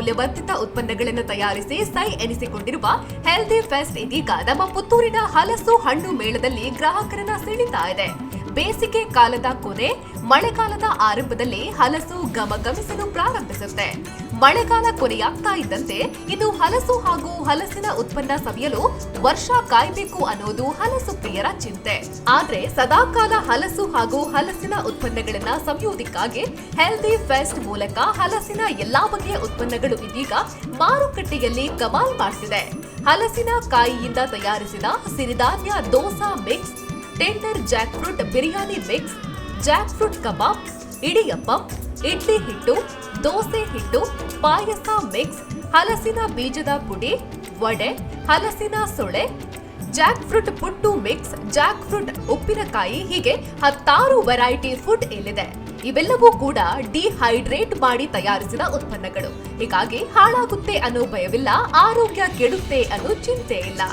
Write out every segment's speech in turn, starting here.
ಮೌಲ್ಯವರ್ಧಿತ ಉತ್ಪನ್ನಗಳನ್ನು ತಯಾರಿಸಿ ಸೈ ಎನಿಸಿಕೊಂಡಿರುವ ಹೆಲ್ದಿ ಫೆಸ್ಟ್ ಇದೀಗ ನಮ್ಮ ಪುತ್ತೂರಿನ ಹಲಸು ಹಣ್ಣು ಮೇಳದಲ್ಲಿ ಗ್ರಾಹಕರನ್ನ ಸೆಳೀತಾ ಇದೆ. ಬೇಸಿಗೆ ಕಾಲದ ಕೊನೆ, ಮಳೆಗಾಲದ ಆರಂಭದಲ್ಲಿ ಹಲಸು ಗಮಗಮಿಸಲು ಪ್ರಾರಂಭಿಸುತ್ತೆ. ಮಳೆಗಾಲ ಕೊನೆಯಾಗ್ತಾ ಇದ್ದಂತೆ ಇನ್ನು ಹಲಸು ಹಾಗೂ ಹಲಸಿನ ಉತ್ಪನ್ನ ಸವಿಯಲು ವರ್ಷ ಕಾಯಬೇಕು ಅನ್ನೋದು ಹಲಸು ಪ್ರಿಯರ ಚಿಂತೆ. ಆದ್ರೆ ಸದಾಕಾಲ ಹಲಸು ಹಾಗೂ ಹಲಸಿನ ಉತ್ಪನ್ನಗಳನ್ನ ಸವಿಯುವುದಕ್ಕಾಗಿ ಹೆಲ್ದಿ ಫೆಸ್ಟ್ ಮೂಲಕ ಹಲಸಿನ ಎಲ್ಲಾ ಬಗೆಯ ಉತ್ಪನ್ನಗಳು ಇದೀಗ ಮಾರುಕಟ್ಟೆಯಲ್ಲಿ ಕಮಾಲ್ ಮಾಡಿಸಿದೆ. ಹಲಸಿನ ಕಾಯಿಯಿಂದ ತಯಾರಿಸಿದ ಸಿರಿಧಾನ್ಯ dosa mix, tender jackfruit biryani mix, jackfruit kebab, idiyappam, idli ಹಿಟ್ಟು, ದೋಸೆ ಹಿಟ್ಟು, ಪಾಯಸ ಮಿಕ್ಸ್, ಹಲಸಿನ ಬೀಜದ ಪುಡಿ, ವಡೆ, ಹಲಸಿನ ಸೊಳೆ, ಜಾಕ್ ಫ್ರೂಟ್ ಪುಟ್ಟು ಮಿಕ್ಸ್, ಜಾಕ್ ಫ್ರೂಟ್ ಉಪ್ಪಿನಕಾಯಿ ಹೀಗೆ 10 ವೆರೈಟಿ ಫುಡ್ ಇಲ್ಲಿದೆ. ಇವೆಲ್ಲವೂ ಕೂಡ ಡಿಹೈಡ್ರೇಟ್ ಮಾಡಿ ತಯಾರಿಸಿದ ಉತ್ಪನ್ನಗಳು. ಹೀಗಾಗಿ ಹಾಳಾಗುತ್ತೆ ಅನ್ನೋ ಭಯವಿಲ್ಲ, ಆರೋಗ್ಯ ಕೆಡುತ್ತೆ ಅನ್ನೋ ಚಿಂತೆ ಇಲ್ಲ.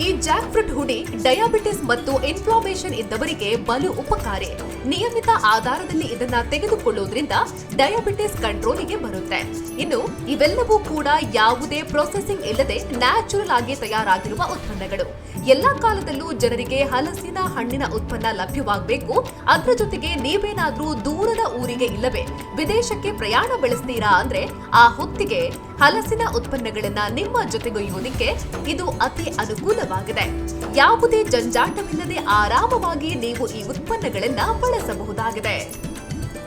ಈ ಜಾಕ್ ಫ್ರೂಟ್ ಹುಡಿ ಡಯಾಬಿಟಿಸ್ ಮತ್ತು ಇನ್ಫ್ಲಾಮೇಷನ್ ಇದ್ದವರಿಗೆ ಬಲು ಉಪಕಾರಿ. ನಿಯಮಿತ ಆಧಾರದಲ್ಲಿ ಇದನ್ನ ತೆಗೆದುಕೊಳ್ಳುವುದರಿಂದ ಡಯಾಬಿಟಿಸ್ ಕಂಟ್ರೋಲಿಗೆ ಬರುತ್ತೆ. ಇನ್ನು ಇವೆಲ್ಲವೂ ಕೂಡ ಯಾವುದೇ ಪ್ರೊಸೆಸಿಂಗ್ ಇಲ್ಲದೆ ನ್ಯಾಚುರಲ್ ಆಗಿ ತಯಾರಾಗಿರುವ ಉತ್ಪನ್ನಗಳು. ಎಲ್ಲಾ ಕಾಲದಲ್ಲೂ ಜನರಿಗೆ ಹಲಸಿನ ಹಣ್ಣಿನ ಉತ್ಪನ್ನ ಲಭ್ಯವಾಗಬೇಕು. ಅದರ ಜೊತೆಗೆ ನೀವೇನಾದ್ರೂ ದೂರದ ಊರಿಗೆ ಇಲ್ಲವೇ ವಿದೇಶಕ್ಕೆ ಪ್ರಯಾಣ ಬೆಳೆಸ್ತೀರಾ ಅಂದ್ರೆ ಆ ಹೊತ್ತಿಗೆ ಹಲಸಿನ ಉತ್ಪನ್ನಗಳನ್ನ ನಿಮ್ಮ ಜೊತೆಗೊಯ್ಯುವುದಕ್ಕೆ ಇದು ಅತಿ ಅನುಕೂಲವಾಗಿದೆ. ಯಾವುದೇ ಜಂಜಾಟವಿಲ್ಲದೆ ಆರಾಮವಾಗಿ ನೀವು ಈ ಉತ್ಪನ್ನಗಳನ್ನ ಬಳಸಬಹುದಾಗಿದೆ.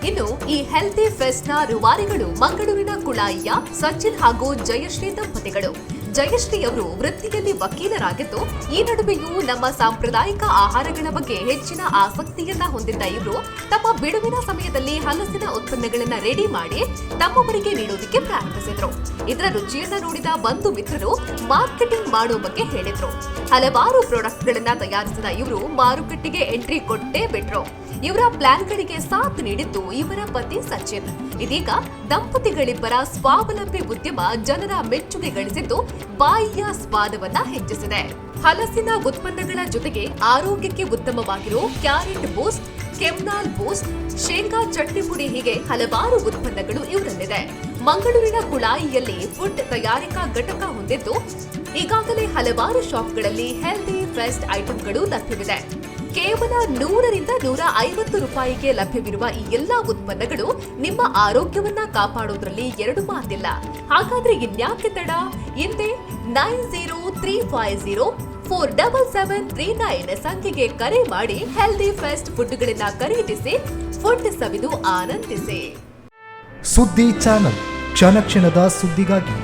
ಇನ್ನು ಈ ಹೆಲ್ತಿ ಫೆಸ್ಟ್ ನ ರೂವಾರಿಗಳು ಮಂಗಳೂರಿನ ಕುಳಾಯಿಯ ಸಚಿನ್ ಹಾಗೂ ಜಯಶ್ರೀ ದಂಪತಿಗಳು. ಜಯಶ್ರೀ ಅವರು ವೃತ್ತಿಯಲ್ಲಿ ವಕೀಲರಾಗಿದ್ದು, ಈ ನಡುವೆಯೂ ನಮ್ಮ ಸಾಂಪ್ರದಾಯಿಕ ಆಹಾರಗಳ ಬಗ್ಗೆ ಹೆಚ್ಚಿನ ಆಸಕ್ತಿಯನ್ನ ಹೊಂದಿದ್ದ ಇವರು ತಮ್ಮ ಬಿಡುವಿನ ಸಮಯದಲ್ಲಿ ಹಲಸಿನ ಉತ್ಪನ್ನಗಳನ್ನ ರೆಡಿ ಮಾಡಿ ತಮ್ಮವರಿಗೆ ನೀಡೋದಕ್ಕೆ ಪ್ರಾರಂಭಿಸಿದ್ರು. ಇದರ ರುಚಿಯನ್ನ ನೋಡಿದ ಬಂಧು ಮಿತ್ರರು ಮಾರ್ಕೆಟಿಂಗ್ ಮಾಡೋ ಬಗ್ಗೆ ಹೇಳಿದ್ರು. ಹಲವಾರು ಪ್ರಾಡಕ್ಟ್ ಗಳನ್ನ ತಯಾರಿಸಿದ ಇವರು ಮಾರುಕಟ್ಟೆಗೆ ಎಂಟ್ರಿ ಕೊಟ್ಟೇ ಬಿಟ್ರು. ಇವರ ಪ್ಲಾನ್ಗಳಿಗೆ ಸಾಥ್ ನೀಡಿದ್ದು ಇವರ ಪತಿ ಸಚಿನ್. ಇದೀಗ ದಂಪತಿಗಳಿಬ್ಬರ ಸ್ವಾವಲಂಬಿ ಉದ್ಯಮ ಜನರ ಮೆಚ್ಚುಗೆ ಗಳಿಸಿದ್ದು ಬಾಯಿಯ ಸ್ವಾದವನ್ನ ಹೆಚ್ಚಿಸಿದೆ. ಹಲಸಿನ ಉತ್ಪನ್ನಗಳ ಜೊತೆಗೆ ಆರೋಗ್ಯಕ್ಕೆ ಉತ್ತಮವಾಗಿರೋ ಕ್ಯಾರೆಟ್ ಬೂಸ್ಟ್, ಕೆಮ್ನಾಲ್ ಬೂಸ್ಟ್, ಶೇಂಗಾ ಚಟ್ನಿ ಪುಡಿ ಹೀಗೆ ಹಲವಾರು ಉತ್ಪನ್ನಗಳು ಇವರಲ್ಲಿದೆ. ಮಂಗಳೂರಿನ ಕುಳಾಯಿಯಲ್ಲಿ ಫುಡ್ ತಯಾರಿಕಾ ಘಟಕ ಹೊಂದಿದ್ದು ಈಗಾಗಲೇ ಹಲವಾರು ಶಾಪ್ಗಳಲ್ಲಿ ಹೆಲ್ದಿ ಫೆಸ್ಟ್ ಐಟಂಗಳು ಲಭ್ಯವಿದೆ. ಕೇವಲ 100 ರಿಂದ 150 ರೂಪಾಯಿಗೆ ಲಭ್ಯವಿರುವ ಈ ಎಲ್ಲಾ ಉತ್ಪನ್ನಗಳು ನಿಮ್ಮ ಆರೋಗ್ಯವನ್ನ ಕಾಪಾಡೋದ್ರಲ್ಲಿ ಎರಡು ಮಾತಿಲ್ಲ. ಹಾಗಾದ್ರೆ ಇನ್ಯಾಕೆ ತಡ? ಹಿಂದೆ 9035047739 ಸಂಖ್ಯೆಗೆ ಕರೆ ಮಾಡಿ ಹೆಲ್ದಿ ಫೆಸ್ಟ್ ಫುಡ್ಗಳನ್ನ ಖರೀದಿಸಿ ಫುಡ್ ಸವಿದು ಆನಂದಿಸಿ. ಸುದ್ದಿ ಚಾನಲ್, ಕ್ಷಣ ಕ್ಷಣದ ಸುದ್ದಿಗಾಗಿ